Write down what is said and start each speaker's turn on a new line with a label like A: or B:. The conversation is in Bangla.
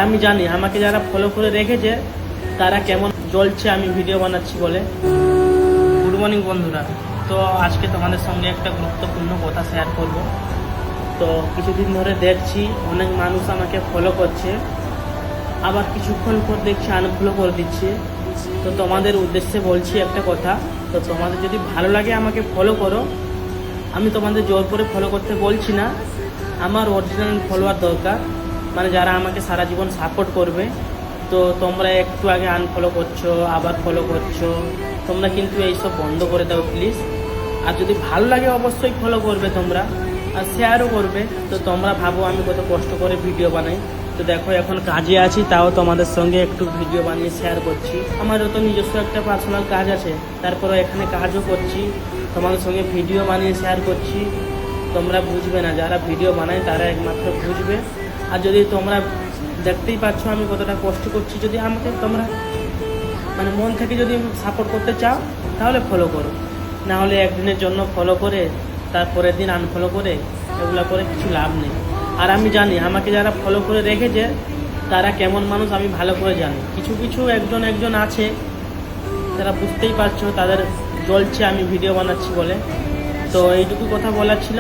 A: আমি জানি আমাকে যারা ফলো করে রেখেছে তারা কেমন জ্বলছে আমি ভিডিও বানাচ্ছি বলে। গুড মর্নিং বন্ধুরা। তো আজকে তোমাদের সঙ্গে একটা গুরুত্বপূর্ণ কথা শেয়ার করব। তো কিছুদিন ধরে দেখছি অনেক মানুষ আমাকে ফলো করছে, আবার কিছুক্ষণ পর দেখছি আনফলো করে দিচ্ছে। তো তোমাদের উদ্দেশ্যে বলছি একটা কথা, তো তোমাদের যদি ভালো লাগে আমাকে ফলো করো। আমি তোমাদের জোর করে ফলো করতে বলছি না, আমার অরিজিনাল ফলোয়ার দরকার, মানে যারা আমাকে সারা জীবন সাপোর্ট করবে। তো তোমরা একটু আগে আনফলো করছো, আবার ফলো করছো, তোমরা কিন্তু এইসব বন্ধ করে দাও প্লিজ। আর যদি ভালো লাগে অবশ্যই ফলো করবে তোমরা, আর শেয়ারও করবে। তো তোমরা ভাবো আমি কত কষ্ট করে ভিডিও বানাই। তো দেখো এখন কাজে আছি, তাও তোমাদের সঙ্গে একটু ভিডিও বানিয়ে শেয়ার করছি। আমারও তো নিজস্ব একটা পার্সোনাল কাজ আছে, তারপরে এখানে কাজও করছি, তোমাদের সঙ্গে ভিডিও বানিয়ে শেয়ার করছি। তোমরা বুঝবে না, যারা ভিডিও বানায় তারা একমাত্র বুঝবে। আর যদি তোমরা দেখতেই পাচ্ছ আমি কতটা কষ্ট করছি, যদি আমাকে তোমরা মানে মন থেকে যদি সাপোর্ট করতে চাও তাহলে ফলো করো, না হলে একদিনের জন্য ফলো করে তারপরের দিন আনফলো করে এগুলো করে কিছু লাভ নেই। আর আমি জানি আমাকে যারা ফলো করে রেখেছে তারা কেমন মানুষ আমি ভালো করে জানি। কিছু কিছু একজন আছে যারা বুঝতেই পারছো তাদের জ্বলছে আমি ভিডিও বানাচ্ছি বলে। তো এইটুকু কথা বলার ছিল।